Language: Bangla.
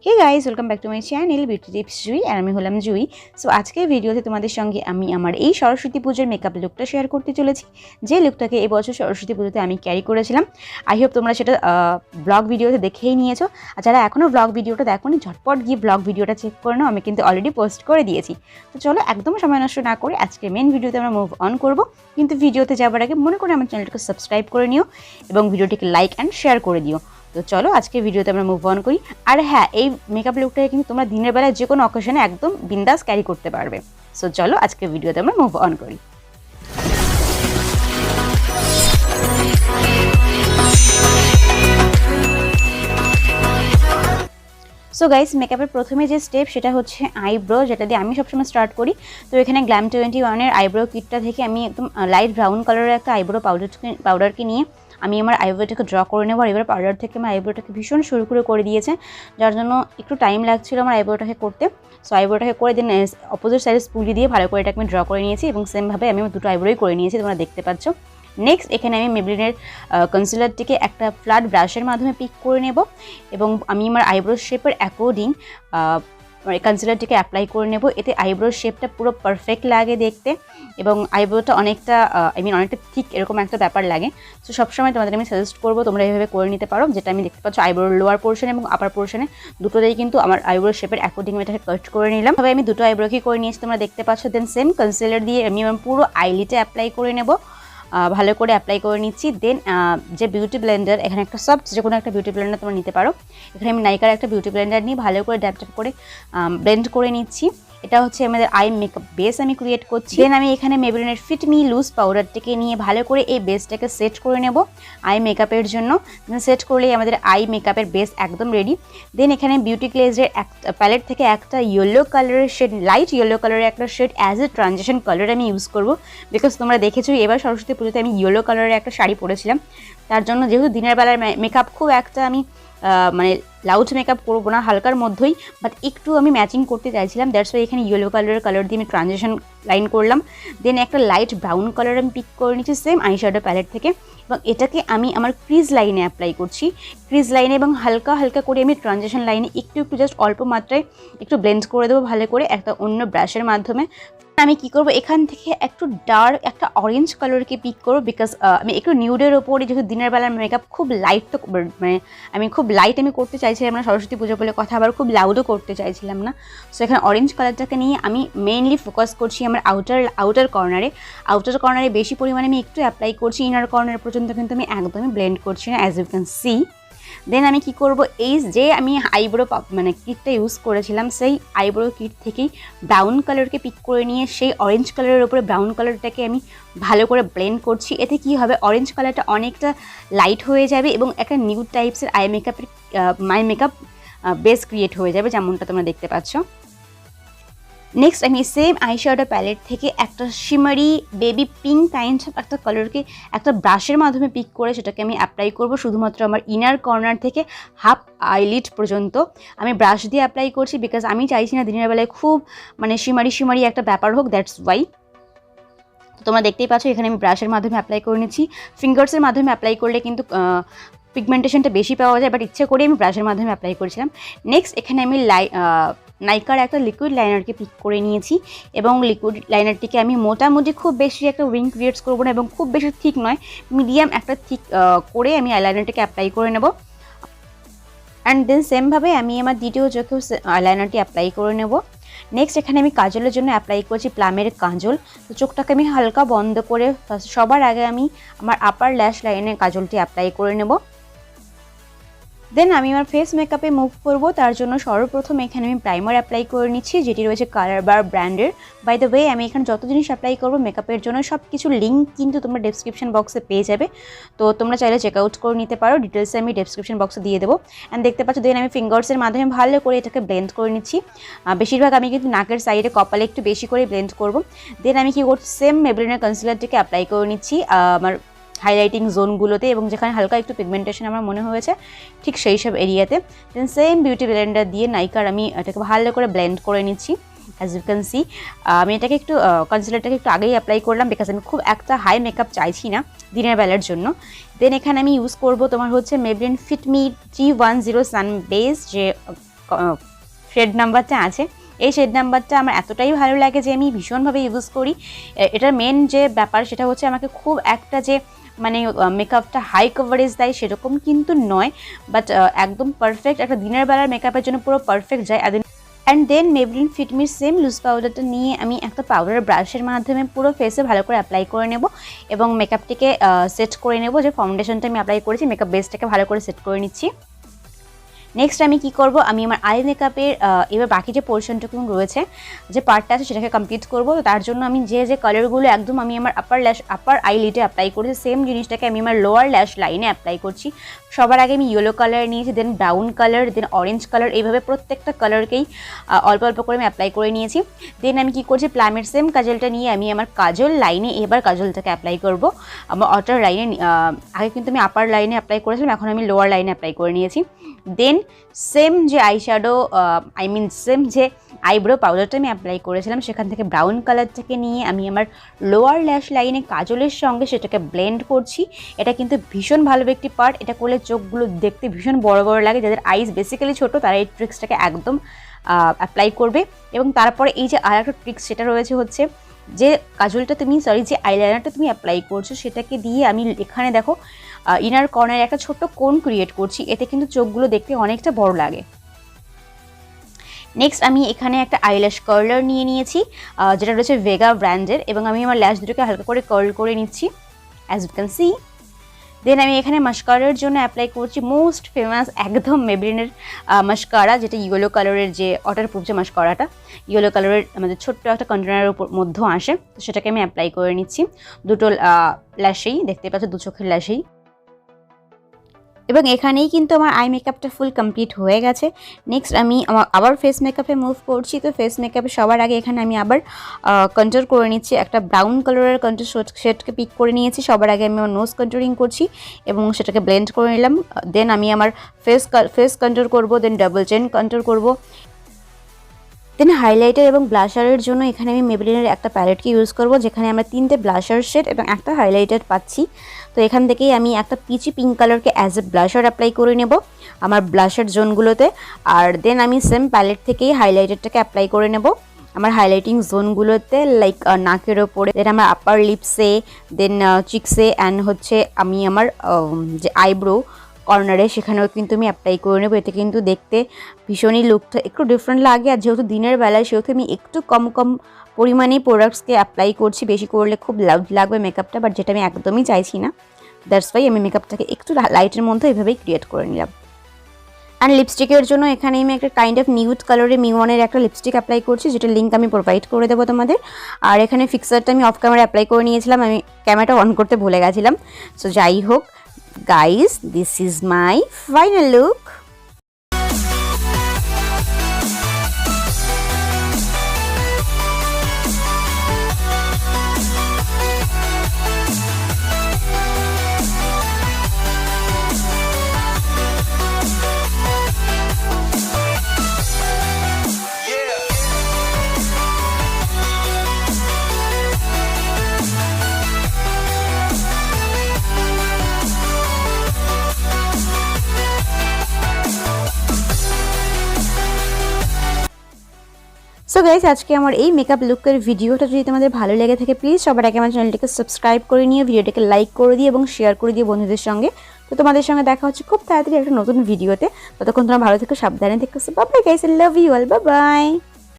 Hey guys welcome back to my channel beauty tips Jui আর আমি হলাম জুই। সো আজকের ভিডিওতে তোমাদের সঙ্গে আমি আমার এই সরস্বতী পুজোর মেকআপ লুকটা শেয়ার করতে চলেছি, যে লুকটাকে এবছর সরস্বতী পুজোতে আমি ক্যারি করেছিলাম। আই হোপ তোমরা সেটা ব্লগ ভিডিওতে দেখেই নিয়েছো, আর যারা এখনও ব্লগ ভিডিওটা দেখোনি ঝটপট গিয়ে ব্লগ ভিডিওটা চেক করে নাও, আমি কিন্তু অলরেডি পোস্ট করে দিয়েছি। তো চলো একদম সময় নষ্ট না করে আজকে মেন ভিডিওতে আমরা মুভ অন করব। কিন্তু ভিডিওতে যাওয়ার আগে মনে করে আমার চ্যানেলটাকে সাবস্ক্রাইব করে নিও এবং ভিডিওটিকে লাইক অ্যান্ড শেয়ার করে দিও। তো চলো আজকে ভিডিওতে আমরা মুভ অন করি। আর হ্যাঁ, এই মেকআপ লুকটাকে কিন্তু তোমরা দিনের বেলায় যে কোনো অকেশনে একদম বিন্দাস ক্যারি করতে পারবে। সো চলো আজকে ভিডিওতে আমরা মুভ অন করি। সো গাইস, মেকআপের প্রথমে যে স্টেপ সেটা হচ্ছে আইব্রো, যেটা দিয়ে আমি সবসময় স্টার্ট করি। তো এখানে গ্ল্যাম 21-এর আইব্রো কিটটা থেকে আমি একদম লাইট ব্রাউন কালারের একটা আইব্রো পাউডারকে নিয়ে আমি আমার আইব্রোটাকে ড্র করে নেবো। আর এবার পাউডার থেকে আমার আইব্রোটাকে ভীষণ শুরু করে দিয়েছে, যার জন্য একটু টাইম লাগছিল আমার আইব্রোটাকে করতে। সো আইব্রোটাকে করে দেন অপোজিট সাইডে স্পুলি দিয়ে ভালো করে এটাকে আমি ড্র করে নিয়েছি এবং সেমভাবে আমি দুটো আইব্রোই করে নিয়েছি, তোমরা দেখতে পাচ্ছ। নেক্সট এখানে আমি মেবলিনের কনসিলারটিকে একটা ফ্ল্যাট ব্রাশের মাধ্যমে পিক করে নেব এবং আমি আমার আইব্রো শেপের অ্যাকর্ডিং কনসিলারটিকে অ্যাপ্লাই করে নেব। এতে আইব্রো শেপটা পুরো পারফেক্ট লাগে দেখতে এবং আইব্রোটা অনেকটা অনেকটা ঠিক এরকম একটা ব্যাপার লাগে। সো সবসময় তোমাদের আমি সাজেস্ট করবো তোমরা এইভাবে করে নিতে পারো। যেটা আমি দেখতে পাচ্ছ আইব্রোর লোয়ার পোর্শন এবং আপার পোর্শনে দুটোতেই কিন্তু আমার আইব্রো শেপের অ্যাকর্ডিং এটাকে কাট করে নিলাম। তবে আমি দুটো আইব্রোকেই করে নিয়েছি, তোমরা দেখতে পাচ্ছ। দেন সেম কনসিলার দিয়ে আমি আমার পুরো আইলিটে অ্যাপ্লাই করে নেব, ভালো করে অ্যাপ্লাই করে নিচ্ছি। দেন যে বিউটি ব্লেন্ডার, এখানে একটা সফট যে কোনো একটা বিউটি ব্লেন্ডার তোমরা নিতে পারো। এখানে আমি নাইকার একটা বিউটি ব্লেন্ডার নিয়ে ভালো করে ড্যাপ করে ব্লেন্ড করে নিচ্ছি। এটা হচ্ছে আমাদের আই মেকআপ বেস আমি ক্রিয়েট করছি। দেন আমি এখানে মেবেলিনের ফিট মি লুজ পাউডারটাকে নিয়ে ভালো করে এই বেসটাকে সেট করে নেব আই মেকআপের জন্য। সেট করলেই আমাদের আই মেকআপের বেস একদম রেডি। দেন এখানে বিউটি গ্লেজের একটা প্যালেট থেকে একটা ইয়েলো কালারের শেড, লাইট ইয়েলো কালারের একটা shade as a transition colour আমি ইউজ করব। বিকজ তোমরা দেখেছো এবার সরস্বতী পুজোতে আমি ইয়েলো কালারের একটা শাড়ি পরেছিলাম, তার জন্য যেহেতু দিনের বেলার মেকআপ খুব একটা আমি লাউড মেকআপ করবো না, হালকার মধ্যেই, বাট একটু আমি ম্যাচিং করতে চাইছিলাম। দ্যাটস ওয়াই এখানে ইয়েলো কালার দিয়ে আমি ট্রানজিশন লাইন করলাম। দেন একটা লাইট ব্রাউন কালার আমি পিক করে নিচ্ছি সেম আইশ্যাডো প্যালেট থেকে এবং এটাকে আমি আমার ক্রিজ লাইনে অ্যাপ্লাই করছি। ক্রিজ লাইনে এবং হালকা হালকা করে আমি ট্রানজিশন লাইনে একটু জাস্ট অল্প মাত্রায় একটু ব্লেন্ড করে দেবো ভালো করে একটা অন্য ব্রাশের মাধ্যমে। আমি কি করব, এখান থেকে একটু ডার্ক একটা অরেঞ্জ কালারকে পিক করবো। বিকজ আমি একটু নিউডের ওপরে, যেহেতু দিনের বেলার মেকআপ খুব লাইট, তো আমি খুব লাইট আমি করতে চাইছিলাম না সরস্বতী পুজো বলে কথা, আবার খুব লাউডও করতে চাইছিলাম না। সো এখানে অরেঞ্জ কালারটাকে নিয়ে আমি মেইনলি ফোকাস করছি আমার আউটার কর্নারে বেশি পরিমাণে আমি একটু অ্যাপ্লাই করছি। ইনার কর্নার পর্যন্ত কিন্তু আমি একদমই ব্লেন্ড করছি না, অ্যাজ ইউ ক্যান সি। দেন আমি কি করব, এই যে আমি আইব্রো কিটটা ইউজ করেছিলাম সেই আইব্রো কিট থেকেই ব্রাউন কালারকে পিক করে নিয়ে সেই অরেঞ্জ কালারের উপরে ব্রাউন কালারটাকে আমি ভালো করে ব্লেন্ড করছি। এতে কি হবে, অরেঞ্জ কালারটা অনেকটা লাইট হয়ে যাবে এবং একটা নিউ টাইপসের আই মেকআপ বেস ক্রিয়েট হয়ে যাবে, যেমনটা তোমরা দেখতে পাচ্ছ। নেক্সট আমি সেম আইশ্যাডো প্যালেট থেকে একটা শিমারি বেবি পিঙ্ক কাইন্ড একটা কালারকে একটা ব্রাশের মাধ্যমে পিক করে সেটাকে আমি অ্যাপ্লাই করব শুধুমাত্র আমার ইনার কর্নার থেকে হাফ আইলিড পর্যন্ত। আমি ব্রাশ দিয়ে অ্যাপ্লাই করছি বিকজ আমি চাইছি না দিনের বেলায় খুব শিমারি একটা ব্যাপার হোক, দ্যাটস ওয়াই। তোমরা দেখতেই পাচ্ছ এখানে আমি ব্রাশের মাধ্যমে অ্যাপ্লাই করে নিচ্ছি। ফিঙ্গার্সের মাধ্যমে অ্যাপ্লাই করলে কিন্তু পিগমেন্টেশনটা বেশি পাওয়া যায়, বাট ইচ্ছে করে আমি ব্রাশের মাধ্যমে অ্যাপ্লাই করেছিলাম। নেক্সট এখানে আমি নাইকার একটা লিকুইড লাইনারকে পিক করে নিয়েছি এবং লিকুইড লাইনারটিকে আমি মোটামুটি খুব বেশি একটা উইং ক্রিয়েটস করবো না এবং খুব বেশি থিক নয়, মিডিয়াম একটা থিক করে আমি আইলাইনারটাকে অ্যাপ্লাই করে নেব। অ্যান্ড দেন সেমভাবে আমি আমার দ্বিতীয় চোখেও আইলাইনারটি অ্যাপ্লাই করে নেব। নেক্সট এখানে আমি কাজলের জন্য অ্যাপ্লাই করছি প্লামের কাজল। তো চোখটাকে আমি হালকা বন্ধ করে সবার আগে আমি আমার আপার ল্যাশ লাইনে কাজলটি অ্যাপ্লাই করে নেব। দেন আমি আমার ফেস মেকআপে মুভ করব, তার জন্য সর্বপ্রথম এখানে আমি প্রাইমার অ্যাপ্লাই করে নিচ্ছি, যেটি রয়েছে কালার বার ব্র্যান্ডের। বাই দ্য ওয়ে, আমি এখানে যত জিনিস অ্যাপ্লাই করবো মেকআপের জন্য সব কিছু লিঙ্ক কিন্তু তোমরা ডেসক্রিপশন বক্সে পেয়ে যাবে, তো তোমরা চাইলে চেক আউট করে নিতে পারো। ডিটেলসে আমি ডেসক্রিপশন বক্সে দিয়ে দেবো। অ্যান্ড দেখতে পাচ্ছ দেন আমি ফিঙ্গার্সের মাধ্যমে ভালো করে এটাকে ব্লেন্ড করে নিচ্ছি। বেশিরভাগ আমি কিন্তু নাকের সাইডে কপালে একটু বেশি করে ব্লেন্ড করব। দেন আমি কি করছি, সেম মেবলিনের কনসিলারটিকে অ্যাপ্লাই করে নিচ্ছি আমার হাইলাইটিং জোনগুলোতে এবং যেখানে হালকা একটু পিগমেন্টেশন আমার মনে হয়েছে ঠিক সেই সব এরিয়াতে। দেন সেম বিউটি ব্লেন্ডার দিয়ে নাইকার আমি এটাকে ভালো করে ব্লেন্ড করে নিচ্ছি। অ্যাজ ইউ ক্যান সি আমি এটাকে একটু কনসিলারটাকে একটু আগেই অ্যাপ্লাই করলাম বিকজ আমি খুব একটা হাই মেকআপ চাইছি না দিনের বেলার জন্য। দেন এখানে আমি ইউজ করব তোমার হচ্ছে মেবলিন ফিট মি 310 সান বেস যে শেড নাম্বারটা আছে, এই শেড নাম্বারটা আমার এতটাই ভালো লাগে যে আমি ভীষণভাবে ইউজ করি। এটার মেন যে ব্যাপার সেটা হচ্ছে আমাকে খুব একটা যে মানে মেকআপটা হাই কভারেজ দেয় সেরকম কিন্তু নয়, বাট একদম পারফেক্ট একটা দিনের বেলার মেকআপের জন্য পুরো পারফেক্ট যায়। And then Maybelline Fit Me same loose পাউডারটা নিয়ে আমি একটা পাউডার ব্রাশের মাধ্যমে পুরো ফেসে ভালো করে অ্যাপ্লাই করে নেব এবং মেকআপটিকে সেট করে নেব। যে ফাউন্ডেশনটা আমি অ্যাপ্লাই করেছি, মেকআপ বেসটাকে ভালো করে সেট করে নিচ্ছি। নেক্সট আমি কি করব, আমি আমার আই মেকআপের এবার বাকি যে পোর্শনটুকু রয়েছে, যে পার্টটা আছে সেটাকে কমপ্লিট করব। তো তার জন্য আমি যে কালারগুলো একদম আমি আমার আপার আইলিডে অ্যাপ্লাই করেছি, সেম জিনিসটাকে আমি আমার লোয়ার ল্যাশ লাইনে অ্যাপ্লাই করছি। সবার আগে আমি ইয়েলো কালার নিয়েছি, দেন ব্রাউন কালার, দেন অরেঞ্জ কালার, এইভাবে প্রত্যেকটা কালারকেই অল্প অল্প করে আমি অ্যাপ্লাই করে নিয়েছি। দেন আমি কি করছি, প্লামের সেম কাজলটা নিয়ে আমি আমার কাজল লাইনে এবার কাজলটাকে অ্যাপ্লাই করব। আমার আউটার লাইনে আগে কিন্তু আমি আপার লাইনে অ্যাপ্লাই করেছিলাম, এখন আমি লোয়ার লাইনে অ্যাপ্লাই করে নিয়েছি। দেন সেম যে আইশ্যাডো সেম যে আইব্রো পাউডারটা আমি অ্যাপ্লাই করেছিলাম সেখান থেকে ব্রাউন কালারটাকে নিয়ে আমি আমার লোয়ার ল্যাশ লাইনে কাজলের সঙ্গে সেটাকে ব্লেন্ড করছি। এটা কিন্তু ভীষণ ভালো একটি পার্ট, এটা করলে চোখগুলো দেখতে ভীষণ বড় বড় লাগে। যাদের আইস বেসিক্যালি ছোট তারা এই ট্রিক্সটাকে একদম অ্যাপ্লাই করবে। এবং তারপরে এই যে আর একটা ট্রিক্স সেটা রয়েছে হচ্ছে যে কাজলটা তুমি যে আইলাইনারটা তুমি অ্যাপ্লাই করছো সেটাকে দিয়ে আমি এখানে দেখো ইনার কর্নারে একটা ছোট্ট কোন ক্রিয়েট করছি, এতে কিন্তু চোখগুলো দেখতে অনেকটা বড় লাগে। নেক্সট আমি এখানে একটা আইল্যাশ কার্লার নিয়ে নিয়েছি যেটা রয়েছে ভেগা ব্র্যান্ডের, এবং আমি আমার ল্যাশ দুটোকে হালকা করে কার্ল করে নিচ্ছি অ্যাজ ইউ ক্যান সি। দেন আমি এখানে মাস্কারার জন্য অ্যাপ্লাই করছি মোস্ট ফেমাস একদম মেবলিনের মাস্কারা, যেটা ইয়েলো কালারের যে ওয়াটারপ্রুফ যে মাস্কারাটা, ইয়েলো কালারের আমাদের ছোট্ট একটা কন্টেনারের উপর মধ্যেও আসে, তো সেটাকে আমি অ্যাপ্লাই করে নিচ্ছি দুটো ল্যাশেই, দেখতে পাচ্ছ দু চোখের ল্যাশেই। এবং এখানেই কিন্তু আমার আই মেকআপটা ফুল কমপ্লিট হয়ে গেছে। নেক্সট আমি আবার ফেস মেকআপে মুভ করছি। তো ফেস মেকআপে সবার আগে এখানে আমি আবার কন্ট্যুর করে নিচ্ছি, একটা ব্রাউন কালারের কন্ট্যুর শেডকে পিক করে নিয়েছি। সবার আগে আমি আমার নোজ কন্ট্যুরিং করছি এবং সেটাকে ব্লেন্ড করে নিলাম। দেন আমি আমার ফেস কন্ট্যুর করব, দেন ডাবল চেন কন্ট্যুর করব। দেন হাইলাইটার এবং ব্লাশারের জন্য এখানে আমি মেবেলিনের একটা প্যালেটকে ইউজ করব, যেখানে আমরা 3টে ব্লাশার শেড এবং একটা হাইলাইটার পাচ্ছি। তো এখান থেকেই আমি একটা পিচি পিঙ্ক কালারকে অ্যাজ এ ব্লাশার অ্যাপ্লাই করে নেব আমার ব্লাশার জোনগুলোতে। আর দেন আমি সেম প্যালেট থেকেই হাইলাইটারটাকে অ্যাপ্লাই করে নেব আমার হাইলাইটিং জোনগুলোতে, লাইক নাকের ওপরে, দেন আমার আপার লিপসে, দেন চিকসে, অ্যান্ড হচ্ছে আমি আমার যে আইব্রো কর্নারে সেখানেও কিন্তু আমি অ্যাপ্লাই করে নেবো। এতে কিন্তু দেখতে ভীষণই লুকটা একটু ডিফারেন্ট লাগে। আর যেহেতু দিনের বেলায় সেহেতু আমি একটু কম পরিমাণেই প্রোডাক্টসকে অ্যাপ্লাই করছি, বেশি করলে খুব লাউড লাগবে মেকআপটা, বাট যেটা আমি একদমই চাইছি না। দ্যাটস ওয়াই আমি মেকআপটাকে একটু লাইটের মধ্যে এভাবেই ক্রিয়েট করে নিলাম। অ্যান্ড লিপস্টিকের জন্য এখানে আমি একটা কাইন্ড অফ নিউড কালারের মিওয়ানের একটা লিপস্টিক অ্যাপ্লাই করছি, যেটা লিঙ্ক আমি প্রোভাইড করে দেবো তোমাদের। আর এখানে ফিক্সারটা আমি অফ ক্যামেরা অ্যাপ্লাই করে নিয়েছিলাম, আমি ক্যামেরাটা অন করতে ভুলে গেছিলাম। সো যাই হোক guys, this is my final look. So guys, আজকে আমার এই মেকআপ লুকের ভিডিওটা যদি তোমাদের ভালো লেগে থাকে প্লিজ সবার আগে আমার চ্যানেলটিকে সাবস্ক্রাইব করে নিয়ে ভিডিওটাকে লাইক করে দিয়ে এবং শেয়ার করে দিয়ে বন্ধুদের সঙ্গে। তো তোমাদের সঙ্গে দেখা হচ্ছে খুব তাড়াতাড়ি একটা নতুন ভিডিওতে। ততক্ষণ তোমরা ভালো থেকো, সাবধানে থেকো। Bye bye guys, I love you all, bye by.